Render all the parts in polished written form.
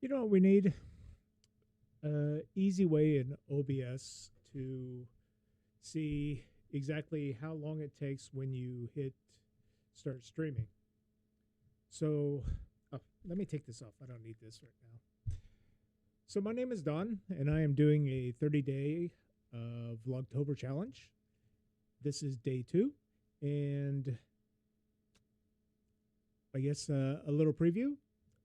You know what we need? Easy way in OBS to see exactly how long it takes when you hit start streaming. So, let me take this off. I don't need this right now. So, my name is Don, and I am doing a 30-day Vlogtober challenge. This is day 2, and I guess a little preview.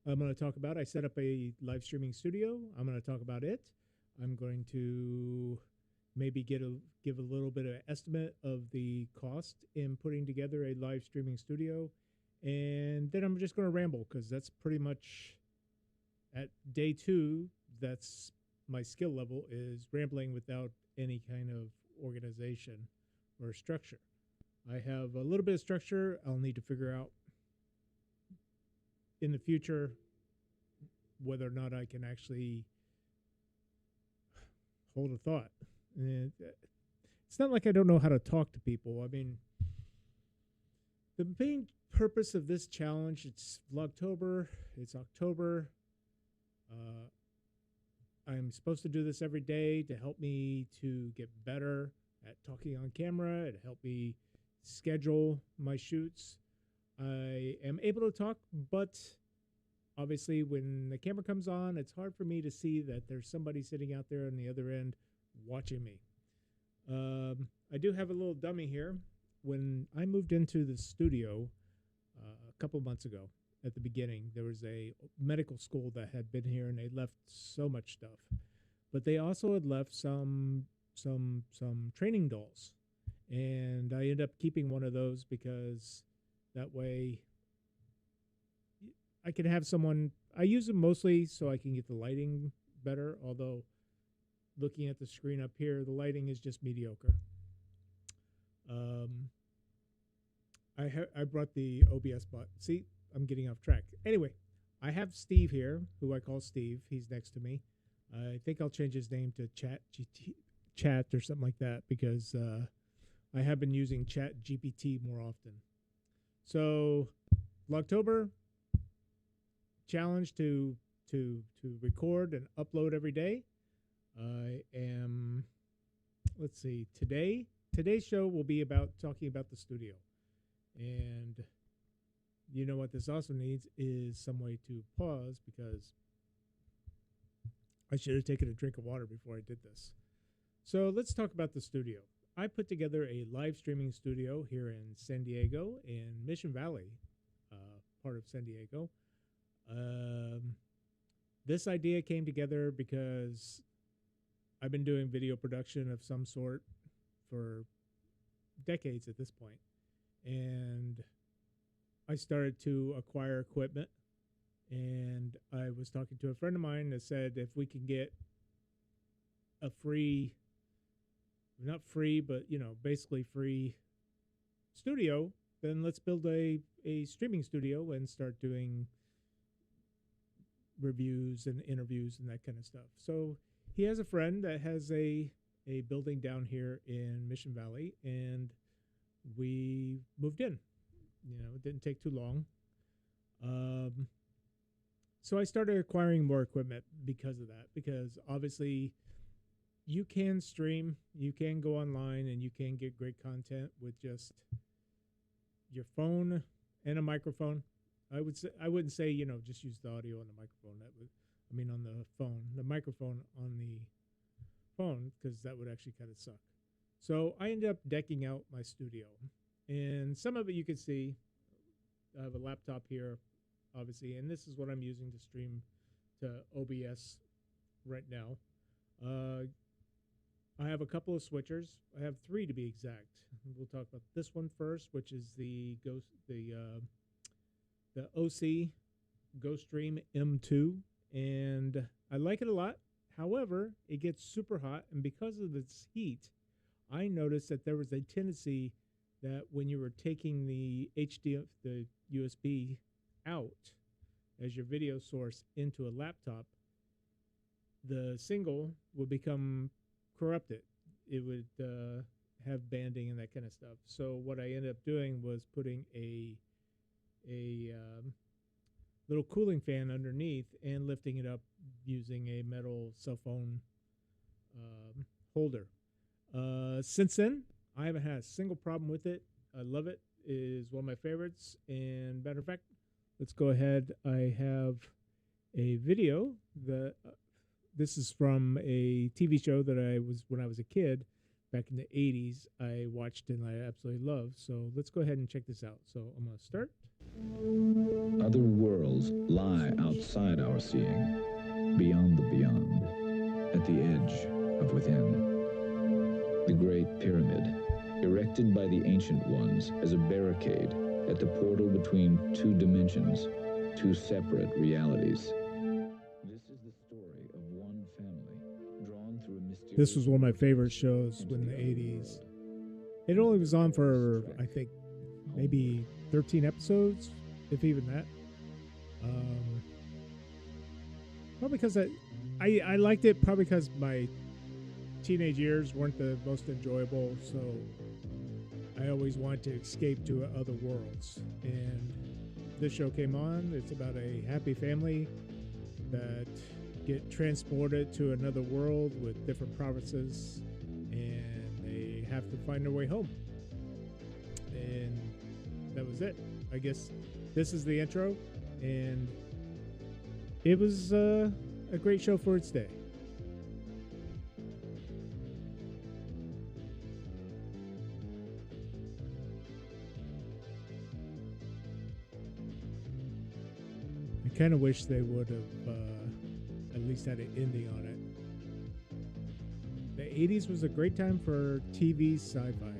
I'm going to talk about, I set up a live streaming studio. I'm going to talk about it. I'm going to maybe give a little bit of estimate of the cost in putting together a live streaming studio. And then I'm just going to ramble because that's pretty much at day 2. That's my skill level, is rambling without any kind of organization or structure. I have a little bit of structure. I'll need to figure out in the future whether or not I can actually hold a thought. And it's not like I don't know how to talk to people. I mean, the main purpose of this challenge, it's Vlogtober, it's October. I'm supposed to do this every day to help me to get better at talking on camera. It helped me schedule my shoots. I am able to talk, but obviously when the camera comes on, it's hard for me to see that there's somebody sitting out there on the other end watching me. I do have a little dummy here. When I moved into the studio a couple months ago, at the beginning, there was a medical school that had been here, and they left so much stuff. But they also had left some training dolls, and I ended up keeping one of those because that way I can have someone. I use them mostly so I can get the lighting better, although looking at the screen up here, the lighting is just mediocre. I brought the OBS bot. See, I'm getting off track. Anyway, I have Steve here, who I call Steve. He's next to me. I think I'll change his name to Chat or something like that because I have been using Chat GPT more often. So, Vlogtober challenge to record and upload every day. I am, let's see, today's show will be about talking about the studio. And you know what this also needs is some way to pause, because I should have taken a drink of water before I did this. So let's talk about the studio. I put together a live streaming studio here in San Diego, in Mission Valley, part of San Diego. This idea came together because I've been doing video production of some sort for decades at this point, and I started to acquire equipment, and I was talking to a friend of mine that said if we can get a free, not free, but basically free studio, then let's build a streaming studio and start doing reviews and interviews and that kind of stuff. So he has a friend that has a building down here in Mission Valley, and we moved in. It didn't take too long. So I started acquiring more equipment because of that, because obviously you can stream, you can go online, and you can get great content with just your phone and a microphone. I wouldn't say, just use the audio on the microphone. On the phone, the microphone on the phone, because that would actually kind of suck. So I ended up decking out my studio, and some of it you can see. I have a laptop here, obviously, and this is what I'm using to stream to OBS right now. I have a couple of switchers. I have 3 to be exact. We'll talk about this one first, which is the OC GoStream M2, and I like it a lot. However, it gets super hot, and because of its heat, I noticed that there was a tendency that when you were taking the USB out as your video source into a laptop, the single would become corrupted. It would have banding and that kind of stuff. So what I ended up doing was putting a little cooling fan underneath and lifting it up using a metal cell phone holder. Since then, I haven't had a single problem with it. I love it. It is one of my favorites. And matter of fact, let's go ahead. I have a video that this is from a TV show that when I was a kid back in the 80s. I watched and I absolutely loved. So let's go ahead and check this out. So I'm going to start. Other worlds lie outside our seeing, beyond the beyond, at the edge of within. The Great Pyramid, erected by the ancient ones as a barricade at the portal between two dimensions, two separate realities. This is the story of one family, drawn through a mysterious... This was one of my favorite shows in the 80s. It only was on for, I think, maybe 13 episodes, if even that. Probably because I liked it, probably because my teenage years weren't the most enjoyable, so I always wanted to escape to other worlds. And this show came on. It's about a happy family that get transported to another world with different provinces, and they have to find their way home. And that was it. I guess this is the intro, and it was a great show for its day. I kind of wish they would have at least had an ending on it. The 80s was a great time for TV sci-fi.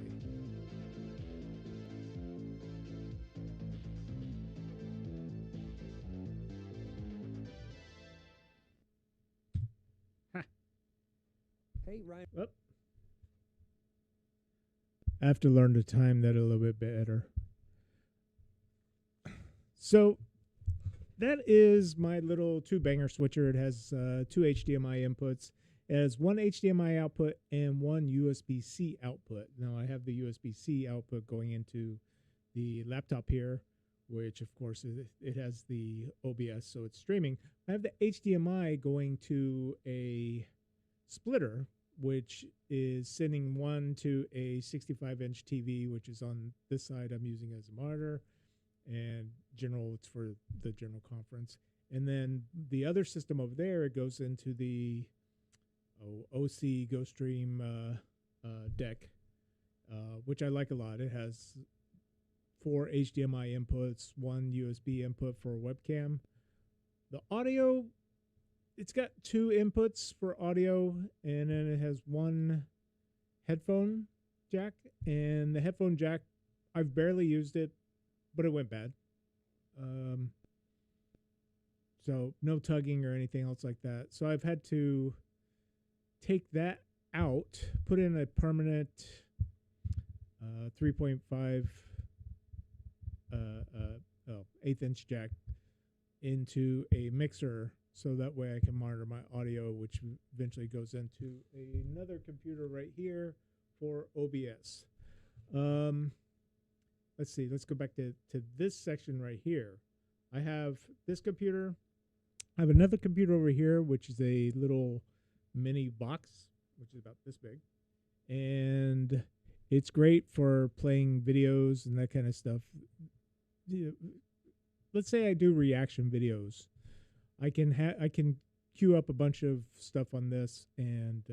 Hey, Ryan. Oh. I have to learn to time that a little bit better. So that is my little two-banger switcher. It has two HDMI inputs. It has one HDMI output and one USB-C output. Now I have the USB-C output going into the laptop here, which of course it has the OBS, so it's streaming. I have the HDMI going to a splitter, which is sending one to a 65-inch TV, which is on this side I'm using as a monitor, and it's for the general conference. And then the other system over there, it goes into the OC GoStream deck, which I like a lot. It has 4 HDMI inputs, 1 USB input for a webcam. The audio, it's got 2 inputs for audio, and then it has 1 headphone jack. And the headphone jack, I've barely used it, but it went bad. So no tugging or anything else like that. So I've had to take that out, put in a permanent 3.5 1/8-inch jack into a mixer, so that way I can monitor my audio, which eventually goes into another computer right here for OBS. Let's see. Let's go back to this section right here. I have this computer. I have another computer over here, which is a little mini box, which is about this big. And it's great for playing videos and that kind of stuff. Let's say I do reaction videos. I can queue up a bunch of stuff on this and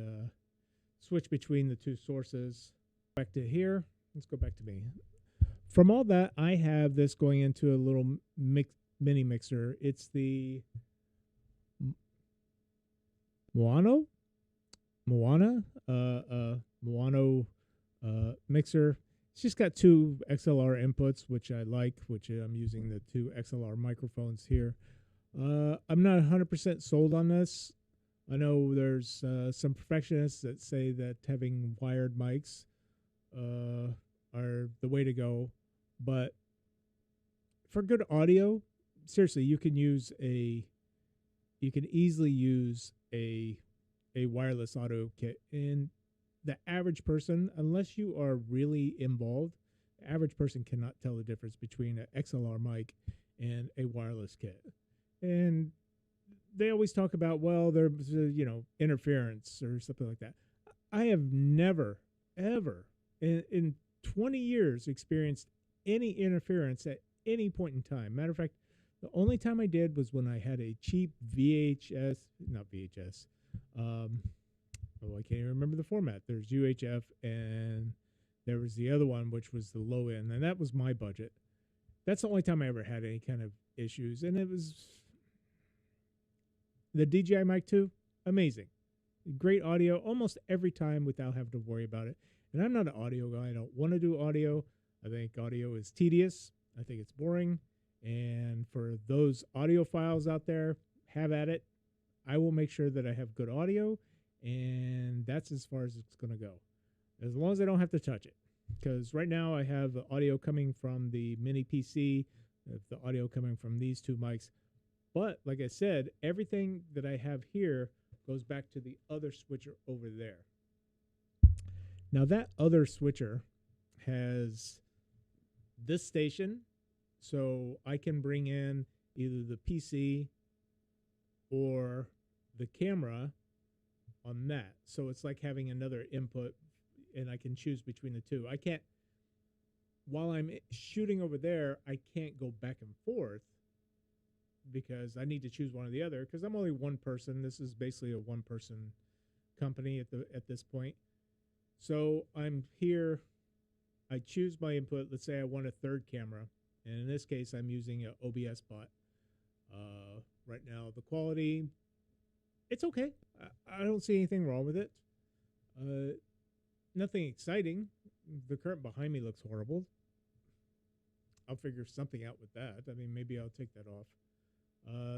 switch between the 2 sources. Back to here. Let's go back to me. From all that, I have this going into a little mini mixer. It's the Moano mixer. It's just got 2 XLR inputs, which I like, which I'm using the 2 XLR microphones here. I'm not 100% sold on this. I know there's some perfectionists that say that having wired mics are the way to go, but for good audio, seriously, you can easily use a wireless audio kit. And the average person, unless you are really involved, the average person cannot tell the difference between an XLR mic and a wireless kit. And they always talk about, well, there's interference or something like that. I have never ever in 20 years experienced any interference at any point in time. Matter of fact, the only time I did was when I had a cheap VHS, not VHS. I can't even remember the format. There's UHF, and there was the other one, which was the low end, and that was my budget. That's the only time I ever had any kind of issues, and it was the DJI Mic 2, amazing. Great audio almost every time without having to worry about it. And I'm not an audio guy. I don't want to do audio. I think audio is tedious. I think it's boring. And for those audiophiles out there, have at it. I will make sure that I have good audio, and that's as far as it's going to go. As long as I don't have to touch it. Because right now I have audio coming from the mini PC, the audio coming from these two mics. But like I said, everything that I have here goes back to the other switcher over there. Now that other switcher has this station, so I can bring in either the PC or the camera on that. So it's like having another input, and I can choose between the two. I can't, while I'm shooting over there, I can't go back and forth because I need to choose one or the other, because I'm only one person. This is basically a one-person company at this point. So I'm here. I choose my input. Let's say I want a third camera, and in this case, I'm using an OBS bot. Right now, the quality, it's okay. I don't see anything wrong with it. Nothing exciting. The curtain behind me looks horrible. I'll figure something out with that. I mean, maybe I'll take that off.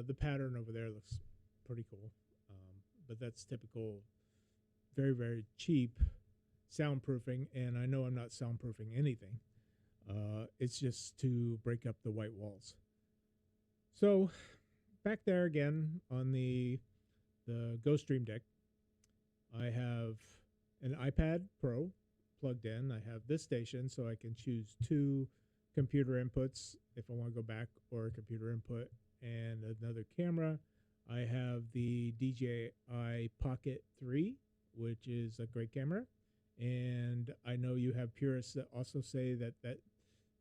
The pattern over there looks pretty cool, but that's typical, very, very cheap soundproofing, and I know I'm not soundproofing anything. It's just to break up the white walls. So back there again on the Ghost Stream Deck, I have an iPad Pro plugged in. I have this station, so I can choose two computer inputs if I want to go back, or a computer input and another camera. I have the DJI Pocket 3, which is a great camera. And I know you have purists that also say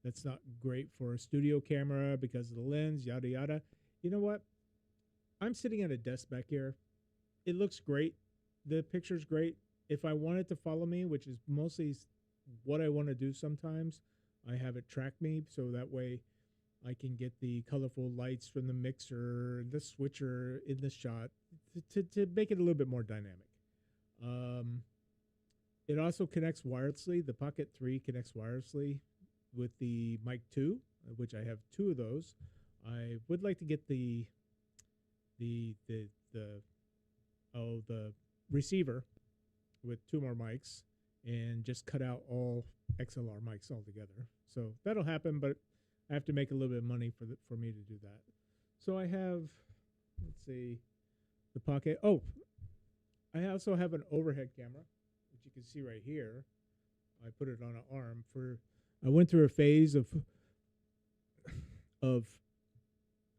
that's not great for a studio camera because of the lens, yada, yada. You know what? I'm sitting at a desk back here. It looks great. The picture's great. If I want it to follow me, which is mostly what I want to do sometimes, I have it track me, so that way I can get the colorful lights from the mixer, the switcher in the shot to make it a little bit more dynamic. It also connects wirelessly. The Pocket 3 connects wirelessly with the Mic 2, which I have two of those. I would like to get the receiver with two more mics and just cut out all XLR mics altogether. So that'll happen, but I have to make a little bit of money for me to do that. So I have, let's see, the Pocket. Oh, I also have an overhead camera, which you can see right here. I put it on an arm. I went through a phase of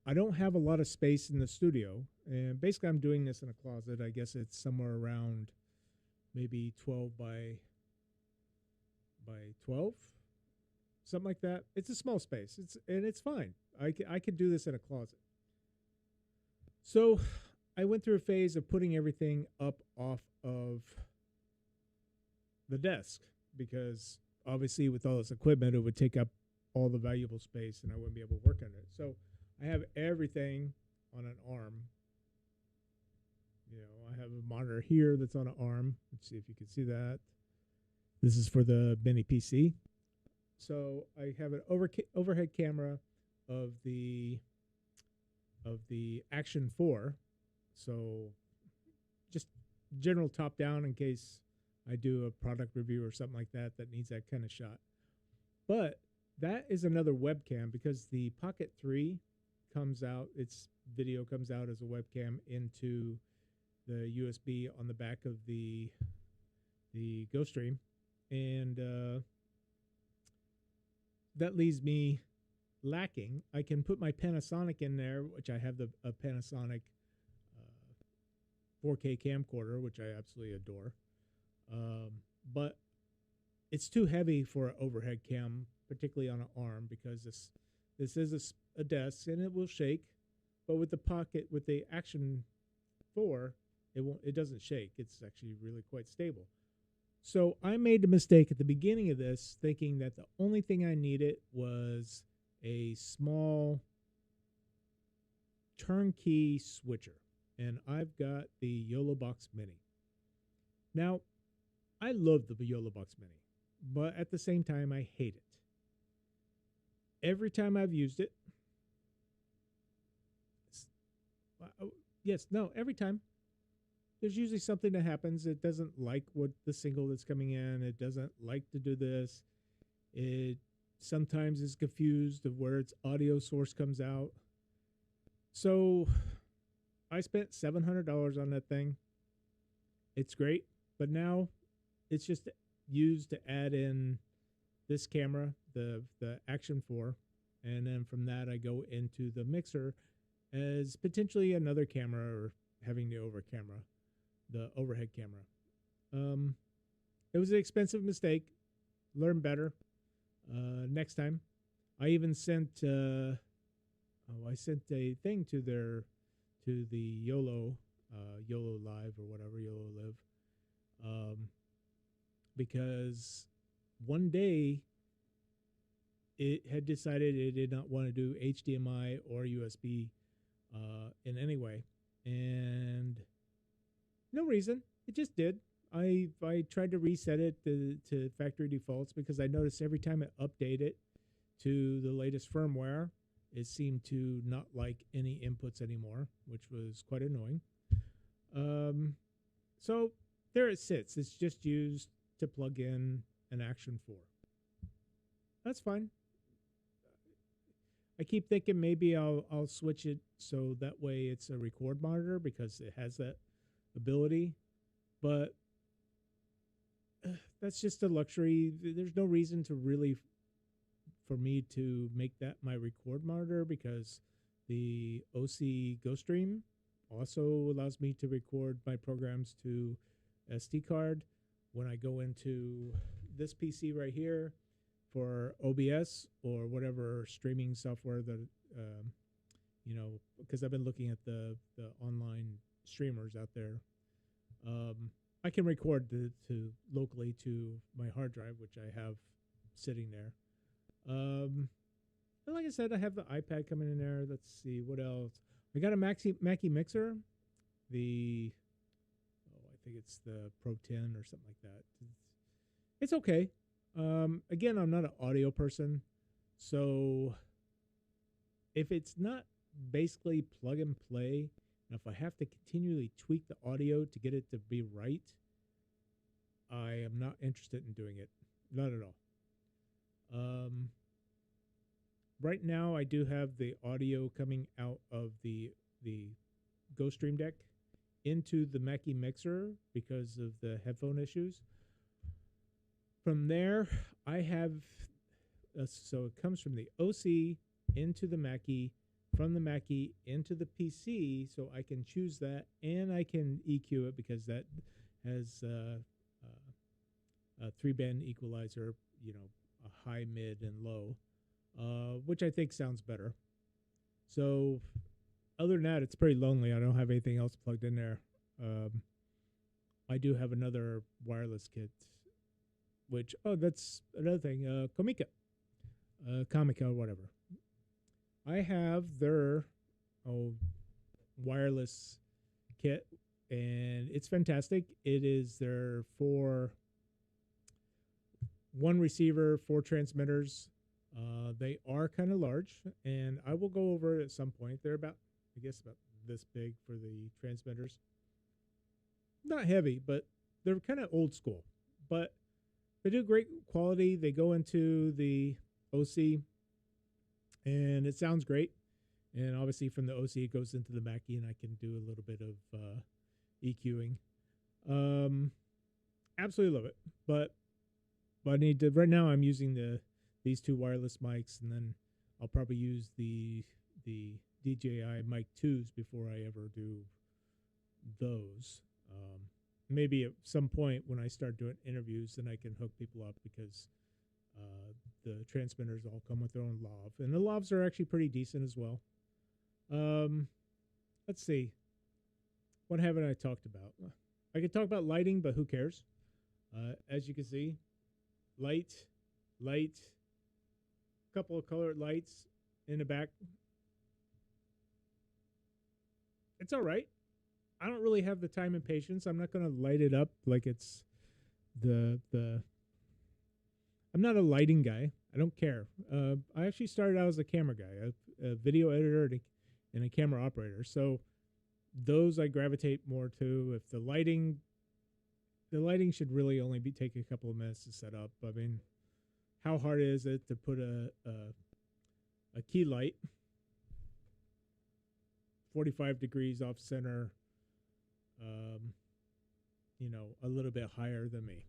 I don't have a lot of space in the studio, and basically I'm doing this in a closet. I guess it's somewhere around maybe 12 by 12, something like that. It's a small space. It's fine. I could do this in a closet. So I went through a phase of putting everything up off of the desk, because obviously with all this equipment, it would take up all the valuable space and I wouldn't be able to work on it. So I have everything on an arm. You know, I have a monitor here that's on an arm. Let's see if you can see that. This is for the mini PC. So I have an overhead camera of the Action 4. So just general top down in case I do a product review or something like that needs that kind of shot. But that is another webcam, because the Pocket 3 comes out, its video comes out as a webcam into the USB on the back of the GoStream, and that leaves me lacking. I can put my Panasonic in there, which I have a Panasonic 4K camcorder, which I absolutely adore. But it's too heavy for an overhead cam, particularly on an arm, because this is a desk and it will shake. But with the pocket, with the Action 4, it doesn't shake. It's actually really quite stable. So I made the mistake at the beginning of this, thinking that the only thing I needed was a small turnkey switcher. And I've got the YOLO Box Mini. Now, I love the YOLO Box Mini, but at the same time, I hate it. Every time I've used it, every time, there's usually something that happens. It doesn't like what the single that's coming in. It doesn't like to do this. It sometimes is confused of where its audio source comes out. So I spent $700 on that thing. It's great, but now it's just used to add in this camera, the Action 4, and then from that I go into the mixer as potentially another camera or having the overhead camera. It was an expensive mistake. Learn better next time. I even sent I sent a thing to the YOLO Live or whatever, YOLO Live, because one day it had decided it did not want to do HDMI or USB in any way, and no reason. It just did. I tried to reset it to factory defaults because I noticed every time it updated to the latest firmware, it seemed to not like any inputs anymore, which was quite annoying. So there it sits. It's just used to plug in an Action 4. That's fine. I keep thinking maybe I'll switch it so that way it's a record monitor because it has that ability, but that's just a luxury. There's no reason to really for me to make that my record monitor because the OC GoStream also allows me to record my programs to SD card. When I go into this PC right here for OBS or whatever streaming software that because I've been looking at the online streamers out there, I can record to locally to my hard drive, which I have sitting there. And like I said, I have the iPad coming in there. Let's see what else. I got a Mackie mixer. I think it's the Pro 10 or something like that. It's okay. Again, I'm not an audio person, so if it's not basically plug and play, and if I have to continually tweak the audio to get it to be right, I am not interested in doing it. Not at all. Right now, I do have the audio coming out of the GoStream deck into the Mackie mixer because of the headphone issues. From there, I have so it comes from the OC into the Mackie, from the Mackie into the PC, so I can choose that, and I can EQ it because that has a 3-band equalizer, a high, mid, and low, which I think sounds better. So other than that, it's pretty lonely. I don't have anything else plugged in there. I do have another wireless kit, which, that's another thing, Comica, or whatever. I have their wireless kit, and it's fantastic. It is their 1 receiver, 4 transmitters. They are kind of large, and I will go over it at some point. They're about this big for the transmitters. Not heavy, but they're kind of old school. But they do great quality. They go into the OC, and it sounds great. And obviously from the OC, it goes into the Mackie, and I can do a little bit of EQing. Absolutely love it. But I need to, right now I'm using these 2 wireless mics, and then I'll probably use the DJI Mic 2s before I ever do those. Maybe at some point when I start doing interviews, then I can hook people up because the transmitters all come with their own lav, and the lavs are actually pretty decent as well. Let's see. What haven't I talked about? I could talk about lighting, but who cares? As you can see, light, couple of colored lights in the back. It's all right. I don't really have the time and patience. I'm not going to light it up like it's the. I'm not a lighting guy. I don't care. I actually started out as a camera guy, a video editor and a camera operator. So those I gravitate more to. If the lighting should really only be take a couple of minutes to set up. I mean, how hard is it to put a key light 45 degrees off center, a little bit higher than me?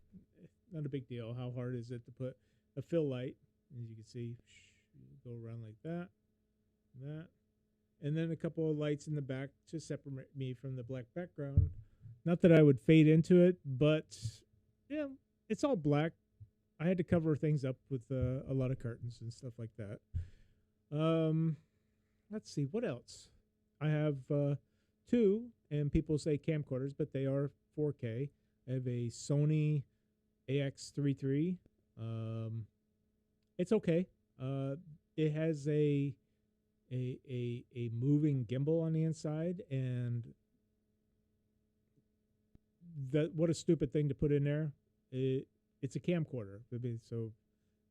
Not a big deal. How hard is it to put a fill light? As you can see, go around like that, and then a couple of lights in the back to separate me from the black background. Not that I would fade into it, but yeah, it's all black. I had to cover things up with a lot of curtains and stuff like that. Let's see, what else? I have two, and people say camcorders, but they are 4K. I have a Sony AX33. It's okay. It has a moving gimbal on the inside, and what a stupid thing to put in there. It's a camcorder. So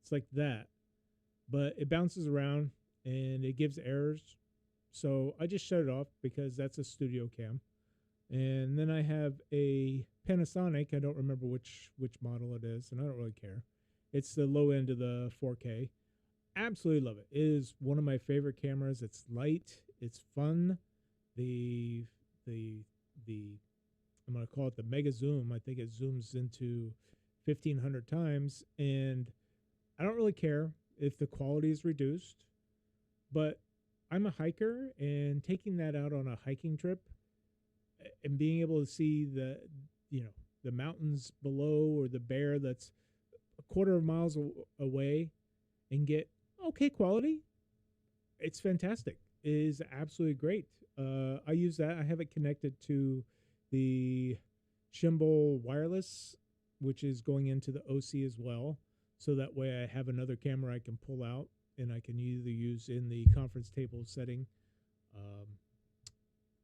it's like that, but it bounces around and it gives errors. So I just shut it off because that's a studio cam. And then I have a Panasonic. I don't remember which model it is, and I don't really care. It's the low end of the 4K. Absolutely love it. It is one of my favorite cameras. It's light. It's fun. I'm going to call it the mega zoom. I think it zooms into 1,500 times, and I don't really care if the quality is reduced, but I'm a hiker, and taking that out on a hiking trip and being able to see the mountains below, or the bear that's a quarter of miles away, and get okay quality, it's fantastic. It is absolutely great. I use that. I have it connected to the Shimbal wireless, which is going into the OC as well. So that way I have another camera I can pull out, and I can either use in the conference table setting,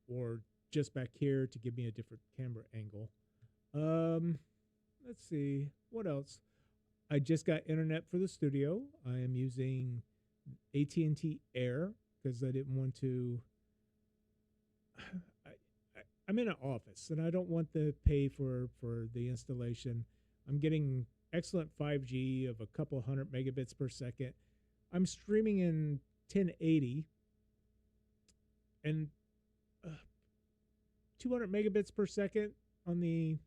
or just back here to give me a different camera angle. Let's see, what else? I just got internet for the studio. I am using AT&T Air because I didn't want to. I'm in an office, and I don't want to pay for the installation. I'm getting excellent 5G of a couple hundred megabits per second. I'm streaming in 1080 and 200 megabits per second on the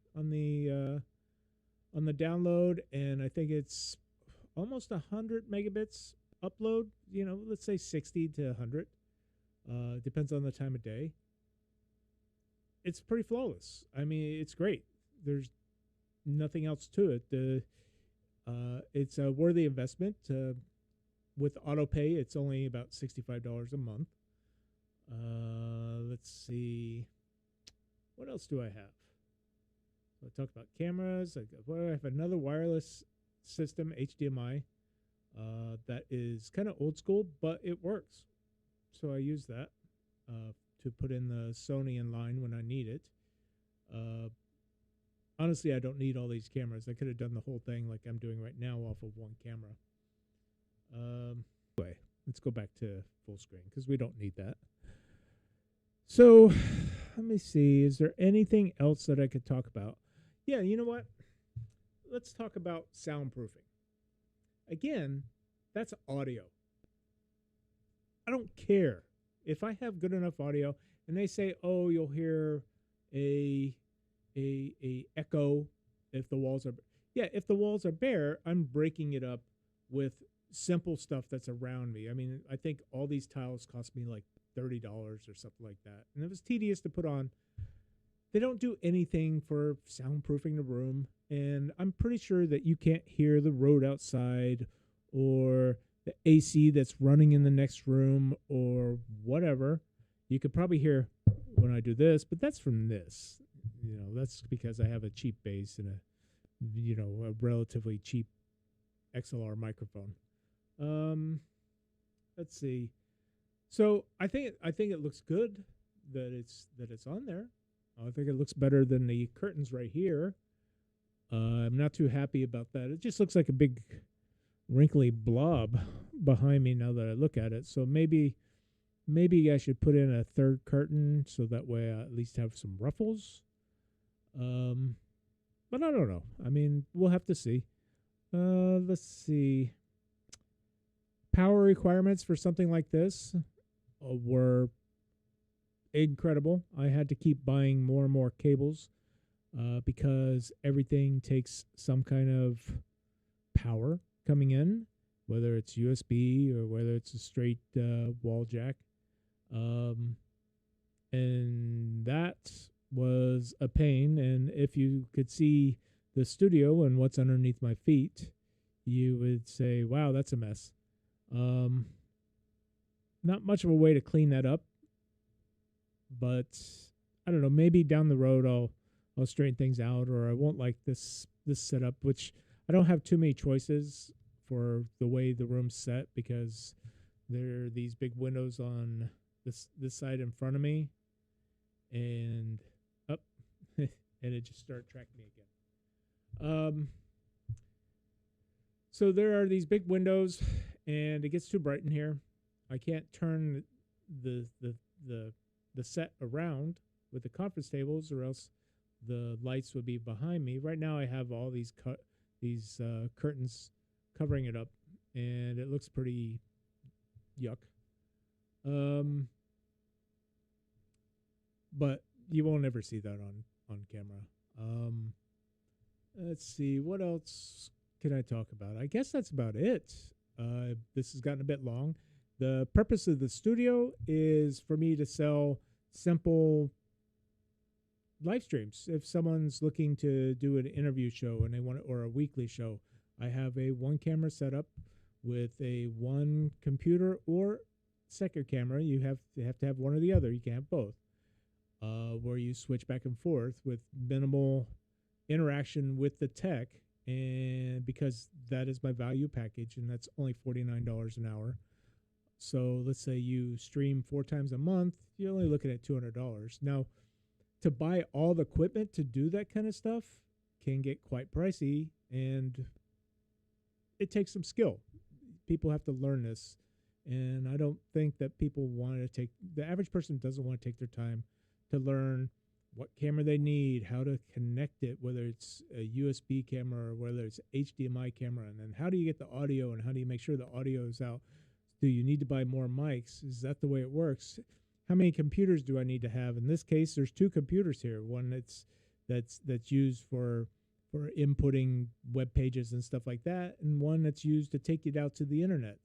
download, and I think it's almost 100 megabits upload. Let's say 60 to 100. Depends on the time of day. It's pretty flawless. I mean, it's great. There's nothing else to it. It's a worthy investment. With AutoPay, it's only about $65 a month. Let's see. What else do I have? So I talked about cameras. I have another wireless system, HDMI, that is kind of old school, but it works. So I use that to put in the Sony in line when I need it. Honestly, I don't need all these cameras. I could have done the whole thing like I'm doing right now off of one camera. Anyway, let's go back to full screen because we don't need that. So let me see. Is there anything else that I could talk about? Yeah, you know what? Let's talk about soundproofing. Again, that's audio. I don't care. If I have good enough audio and they say, oh, you'll hear a echo if the walls are, if the walls are bare, I'm breaking it up with simple stuff that's around me. I mean, I think all these tiles cost me like $30 or something like that. And it was tedious to put on. they don't do anything for soundproofing the room. And I'm pretty sure that you can't hear the road outside or the AC that's running in the next room or whatever. You could probably hear when I do this, but that's from this. That's because I have a cheap bass and a relatively cheap XLR microphone. Let's see. So I think it looks good that it's on there. I think it looks better than the curtains right here. I'm not too happy about that. It just looks like a big wrinkly blob behind me now that I look at it. So maybe I should put in a third curtain so that way I at least have some ruffles. But I don't know. I mean, we'll have to see. Let's see. Power requirements for something like this were incredible. I had to keep buying more and more cables because everything takes some kind of power coming in, whether it's USB or whether it's a straight wall jack. And that was a pain. And if you could see the studio and what's underneath my feet, you would say, wow, that's a mess. Not much of a way to clean that up, but I don't know, maybe down the road I'll straighten things out, or I won't like this setup, which I don't have too many choices for the way the room's set because there are these big windows on this side in front of me, and up, and it just started tracking me again. So there are these big windows, and it gets too bright in here. I can't turn the set around with the conference tables, or else the lights would be behind me. Right now, I have all these curtains covering it up, and it looks pretty yuck. But you won't ever see that on camera. Let's see, what else can I talk about? I guess that's about it. This has gotten a bit long. The purpose of the studio is for me to sell simple live streams. If someone's looking to do an interview show and they want it, or a weekly show, I have a one camera setup with a one computer or second camera. You have to have one or the other. You can't have both. Where you switch back and forth with minimal interaction with the tech, and because that is my value package, and that's only $49 an hour. So let's say you stream 4 times a month, you're only looking at $200. Now, to buy all the equipment to do that kind of stuff can get quite pricey, and it takes some skill. People have to learn this, and I don't think that people want to take, the average person doesn't want to take their time to learn what camera they need, how to connect it, whether it's a USB camera or whether it's HDMI camera, and then how do you get the audio and how do you make sure the audio is out? Do you need to buy more mics? Is that the way it works? How many computers do I need to have? In this case, there's 2 computers here. One that's used for inputting web pages and stuff like that, and one that's used to take it out to the internet.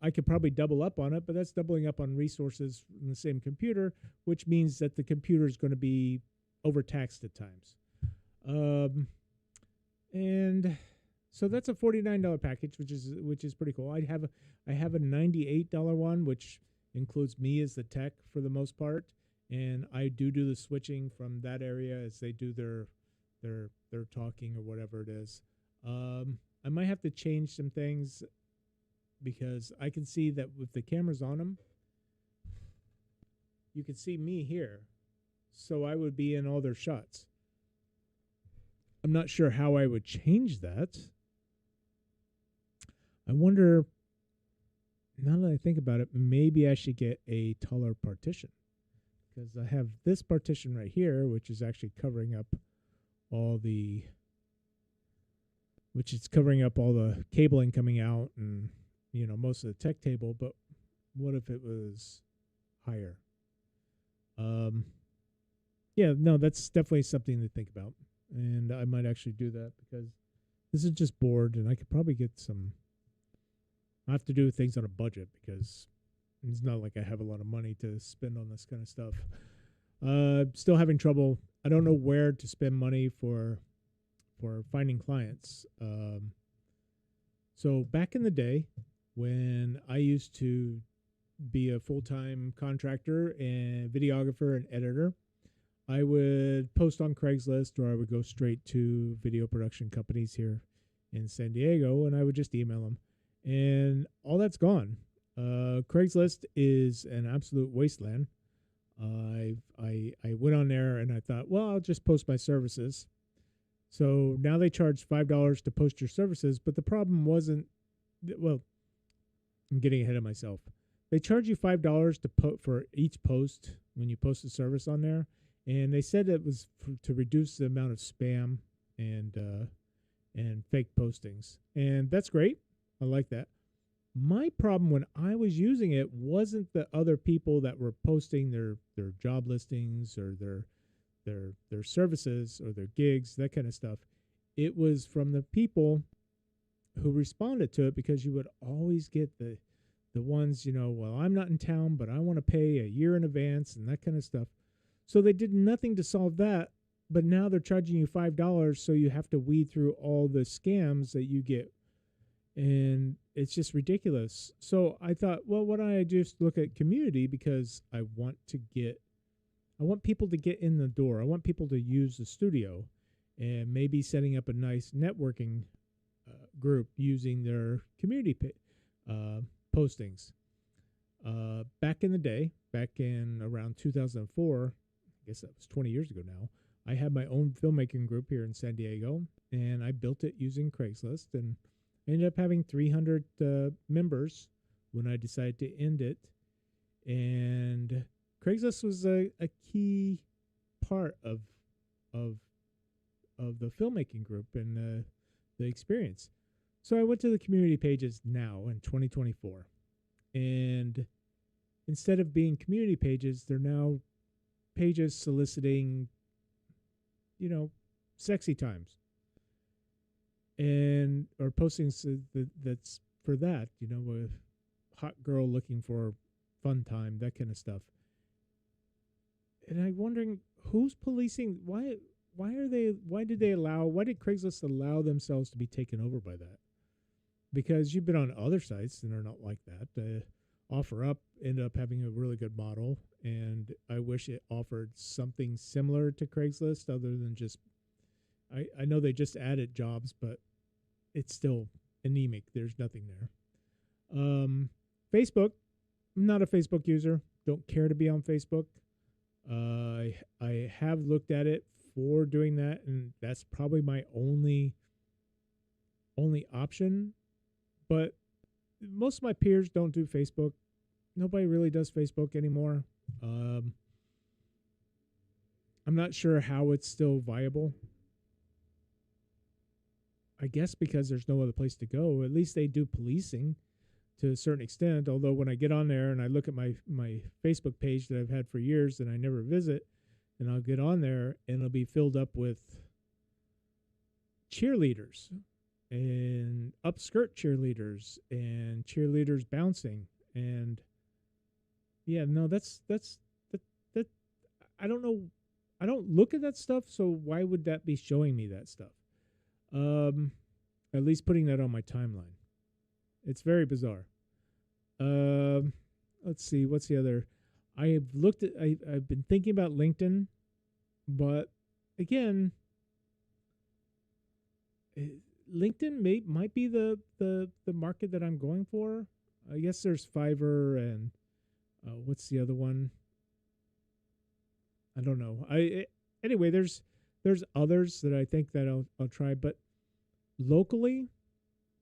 I could probably double up on it, but that's doubling up on resources in the same computer, which means that the computer is going to be overtaxed at times. And so that's a $49 package, which is pretty cool. I have a $98 one, which includes me as the tech for the most part, and I do the switching from that area as they do their talking or whatever it is. I might have to change some things because I can see that with the cameras on them, you can see me here, so I would be in all their shots. I'm not sure how I would change that. I wonder, now that I think about it, maybe I should get a taller partition, because I have this partition right here, which is actually covering up all the cabling coming out and, most of the tech table. But what if it was higher? Yeah, no, that's definitely something to think about. And I might actually do that because this is just bored, and I could probably get some. I have to do things on a budget because it's not like I have a lot of money to spend on this kind of stuff. Still having trouble. I don't know where to spend money for finding clients. So back in the day, when I used to be a full-time contractor and videographer and editor, I would post on Craigslist, or I would go straight to video production companies here in San Diego, and I would just email them. And all that's gone. Craigslist is an absolute wasteland. I went on there and I thought, well, I'll just post my services. So now they charge $5 to post your services, but the problem wasn't, well, I'm getting ahead of myself. They charge you $5 for each post when you post a service on there, and they said it was to reduce the amount of spam and fake postings, and that's great. I like that. My problem when I was using it wasn't the other people that were posting their job listings or their services or their gigs, that kind of stuff. It was from the people who responded to it, because you would always get the ones, well, I'm not in town, but I want to pay a year in advance and that kind of stuff. So they did nothing to solve that, but now they're charging you $5, so you have to weed through all the scams that you get. And it's just ridiculous. So I thought, well, why don't I just look at community, because I want people to get in the door. I want people to use the studio, and maybe setting up a nice networking group using their community postings. Back in the day, back in around 2004, I guess that was 20 years ago now, I had my own filmmaking group here in San Diego, and I built it using Craigslist, and I ended up having 300 members when I decided to end it. And Craigslist was a key part of the filmmaking group and the experience. So I went to the community pages now in 2024, and instead of being community pages, they're now pages soliciting, sexy times, and or postings that's for that, with hot girl looking for fun time, that kind of stuff. And I'm wondering who's policing. Why did Craigslist allow themselves to be taken over by that? Because you've been on other sites and they're not like that. OfferUp ended up having a really good model, and I wish it offered something similar to Craigslist, other than just, I know they just added jobs, but it's still anemic. There's nothing there. Facebook, I'm not a Facebook user. Don't care to be on Facebook. I have looked at it for doing that, and that's probably my only option. But most of my peers don't do Facebook. Nobody really does Facebook anymore. I'm not sure how it's still viable. I guess because there's no other place to go. At least they do policing to a certain extent. Although when I get on there and I look at my Facebook page that I've had for years and I never visit, and I'll get on there and it'll be filled up with cheerleaders and upskirt cheerleaders and cheerleaders bouncing. And yeah, no, that I don't know. I don't look at that stuff, so why would that be showing me that stuff? At least putting that on my timeline. It's very bizarre. Let's see, what's the other? I've been thinking about LinkedIn, but again, LinkedIn might be the market that I'm going for. I guess there's Fiverr and what's the other one? I don't know. Anyway, there's others that I think that I'll try, but locally,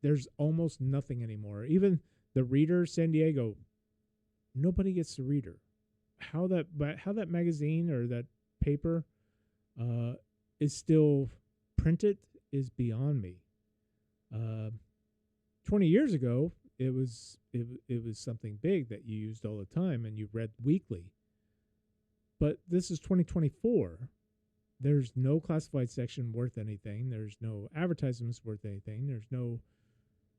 there's almost nothing anymore. Even the Reader San Diego, nobody gets the Reader. How that magazine or that paper is still printed is beyond me. 20 years ago, it was something big that you used all the time and you read weekly. But this is 2024. There's no classified section worth anything. There's no advertisements worth anything. There's no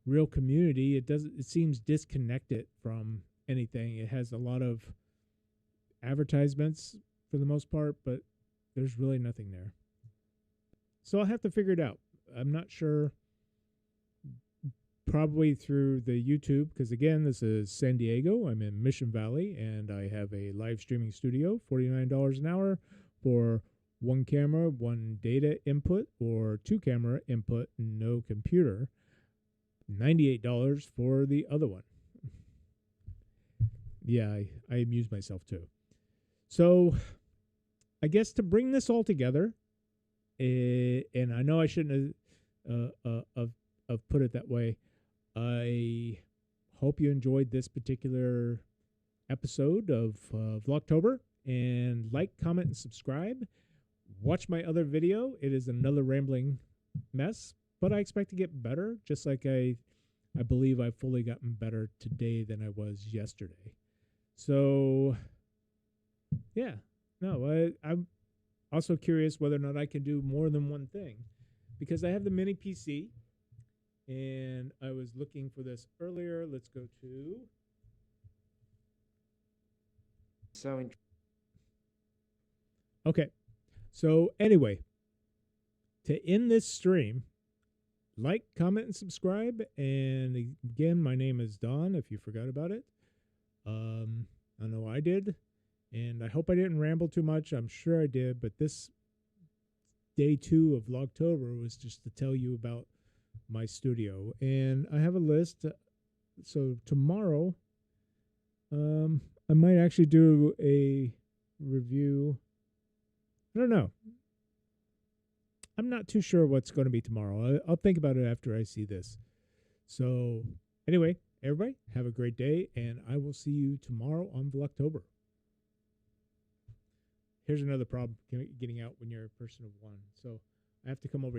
real community. It seems disconnected from anything. It has a lot of advertisements for the most part, but there's really nothing there. So I'll have to figure it out. I'm not sure. Probably through the YouTube, because again, this is San Diego. I'm in Mission Valley, and I have a live streaming studio, $49 an hour for one camera, one data input, or two camera input, no computer. $98 for the other one. Yeah, I amuse myself too. So I guess to bring this all together, and I know I shouldn't have put it that way. I hope you enjoyed this particular episode of Vlogtober, and like, comment, and subscribe. Watch my other video. It is another rambling mess, but I expect to get better, just like I believe I've fully gotten better today than I was yesterday. So, yeah. No, I'm also curious whether or not I can do more than one thing, because I have the mini PC, and I was looking for this earlier. Let's go to... Okay. So anyway, to end this stream, like, comment, and subscribe. And again, my name is Don, if you forgot about it. I know I did. And I hope I didn't ramble too much. I'm sure I did. But this day 2 of Vlogtober was just to tell you about my studio. And I have a list. So tomorrow, I might actually do a review. I don't know. I'm not too sure what's going to be tomorrow. I'll think about it after I see this. So anyway, everybody, have a great day, and I will see you tomorrow on Vlogtober. Here's another problem getting out when you're a person of one. So I have to come over here.